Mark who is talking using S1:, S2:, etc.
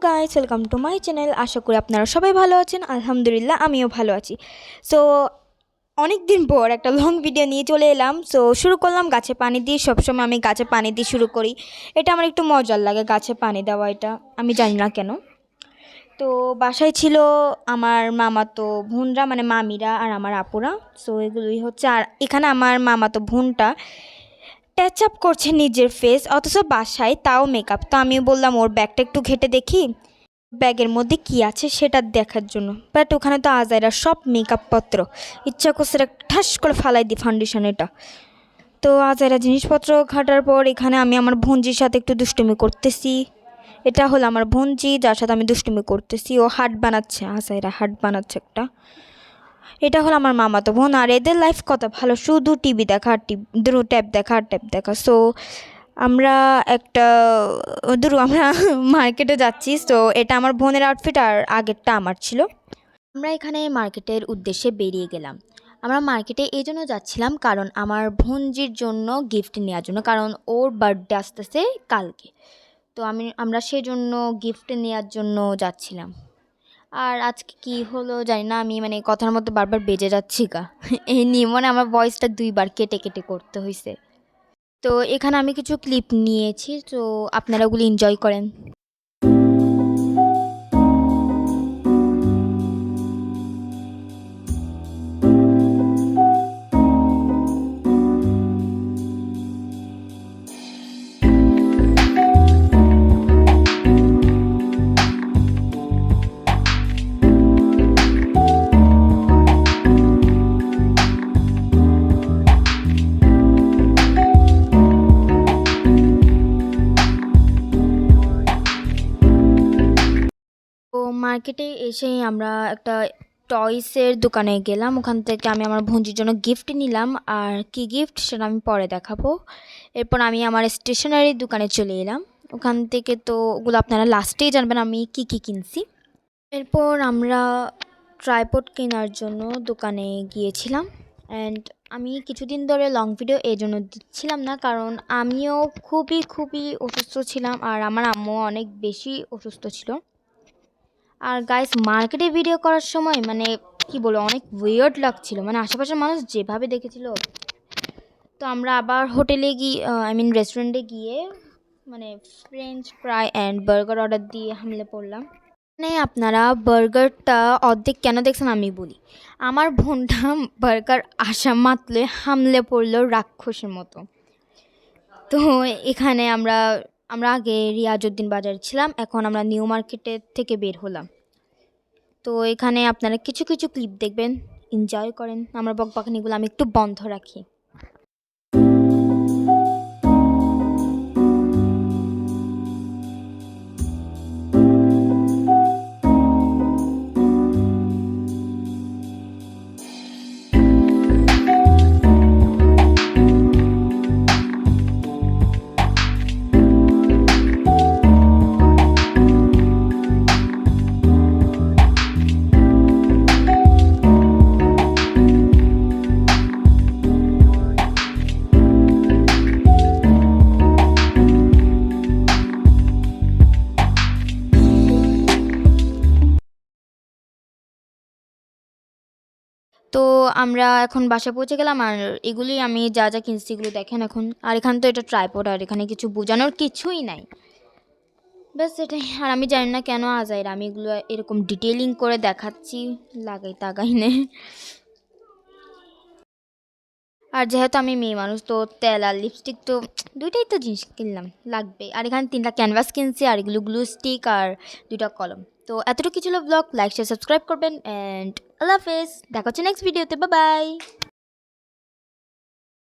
S1: Guys, welcome to my channel. আশা করি আপনারা সবাই ভালো আছেন। আলহামদুলিল্লাহ আমিও ভালো আছি। সো অনেক দিন পর একটা লং ভিডিও নিয়ে চলে এলাম। সো শুরু করলাম গাছে পানি দিয়ে। সবসময় আমি গাছে পানি দিয়ে শুরু করি, এটা আমার একটু মজার লাগে গাছে পানি দেওয়া, এটা আমি জানি না কেন। তো বাসায় ছিল আমার মামাতো বোনরা, মানে মামিরা আর আমার আপুরা। সো এগুলোই হচ্ছে। আর এখানে আমার মামাতো বোনটা টাচ আপ করছে নিজের ফেস, অথচ বাসায় তাও মেকআপ। তো আমিও বললাম ওর ব্যাগটা একটু ঘেটে দেখি ব্যাগের মধ্যে কি আছে সেটা দেখার জন্য। বাট ওখানে তো আজাইরা সব মেকআপ পত্র, ইচ্ছা করছে একটা ঠাস করে ফালাই দিই ফাউন্ডেশন এটা। তো আজাইরা জিনিসপত্র ঘাটার পর এখানে আমি আমার ভঞ্জির সাথে একটু দুষ্টুমি করতেছি। এটা হলো আমার ভঞ্জি, যার সাথে আমি দুষ্টুমি করতেছি। ও হার্ট বানাচ্ছে, আজাইরা হার্ট বানাচ্ছে একটা। এটা হলো আমার মামাতো বোন। আর এদের লাইফ কত ভালো, শুধু টিভি দেখা আর টিভি, দুটো ট্যাব দেখা আর ট্যাব দেখা। সো আমরা একটা আমরা মার্কেটে যাচ্ছি। সো এটা আমার বোনের আউটফিট আর আগেরটা আমার ছিল। আমরা এখানে মার্কেটের উদ্দেশ্যে বেরিয়ে গেলাম। আমরা মার্কেটে এই জন্য যাচ্ছিলাম কারণ আমার বোনজির জন্য গিফট নেওয়ার জন্য, কারণ ওর বার্থডে আসতেছে কালকে। তো আমরা সেই জন্য গিফট নেওয়ার জন্য যাচ্ছিলাম। আর আজকে কি হলো জানি না, আমি মানে কথার মধ্যে বারবার বেজে যাচ্ছি গা এই নিয়ে মনে আমার ভয়েসটা দুইবার কেটে কেটে করতে হয়েছে। তো এখানে আমি কিছু ক্লিপ নিয়েছি, তো আপনারা ওগুলো এনজয় করেন। তো মার্কেটে এসেই আমরা একটা টয়সের দোকানে গেলাম। ওখান থেকে আমি আমার বোনজির জন্য গিফট নিলাম। আর কি গিফট সেটা আমি পরে দেখাবো। এরপর আমি আমার স্টেশনারির দোকানে চলে এলাম। ওখান থেকে তো ওগুলো আপনারা লাস্টেই জানবেন আমি কি কি কিনছি। এরপর আমরা ট্রাইপড কেনার জন্য দোকানে গিয়েছিলাম। অ্যান্ড আমি কিছুদিন ধরে লং ভিডিও এই জন্য দিচ্ছিলাম না, কারণ আমিও খুবই খুবই অসুস্থ ছিলাম আর আমার আম্মু অনেক বেশি অসুস্থ ছিল। আর গাইস, মার্কেটে ভিডিও করার সময় মানে কি বলবো, অনেক উইয়ার্ড লাগছিল, মানে আশেপাশের মানুষ যেভাবে দেখেছিল। তো আমরা আবার হোটেলে গিয়ে, রেস্টুরেন্টে গিয়ে মানে French fry and burger order দিয়ে হামলে পড়লাম। মানে আপনারা বার্গারটা অর্ধেক কেন দেখছেন আমি বলি। আমার বোনটা বার্গার আসা মাত্রই হামলে পড়লো রাক্ষসের মতো। তো এখানে আমরা আমরা আগে রিয়াজউদ্দিন বাজারে ছিলাম, এখন আমরা নিউ মার্কেটের থেকে বের হলাম। তো এখানে আপনারা কিছু কিছু ক্লিপ দেখবেন, এনজয় করেন। আমার বকবাকানিগুলো আমি একটু বন্ধ রাখি। তো আমরা এখন বাসায় পৌঁছে গেলাম। আর এগুলি আমি যা যা কিনছি এগুলো দেখেন এখন। আর এখানে তো এটা ট্রাইপড, আর এখানে কিছু বোঝানোর কিছুই নাই, ব্যাস এটাই। আর আমি জানি না কেন আজাইরা আমি এগুলো এরকম ডিটেলিং করে দেখাচ্ছি, লাগাই তাগাই নে। আর যেহেতু আমি মেয়ে মানুষ, তো তেল আর লিপস্টিক তো দুইটাই তো জিনিস কিনলাম, লাগবে। আর এখানে 3টা ক্যানভাস কিনছি, আর এগুলো গ্লু স্টিক আর 2টা কলম। তো এতটুকু ছিল ব্লগ। লাইক শেয়ার সাবস্ক্রাইব করবেন অ্যান্ড আল্লাহ হাফেজ। দেখা হচ্ছে নেক্সট ভিডিওতে। Bye bye.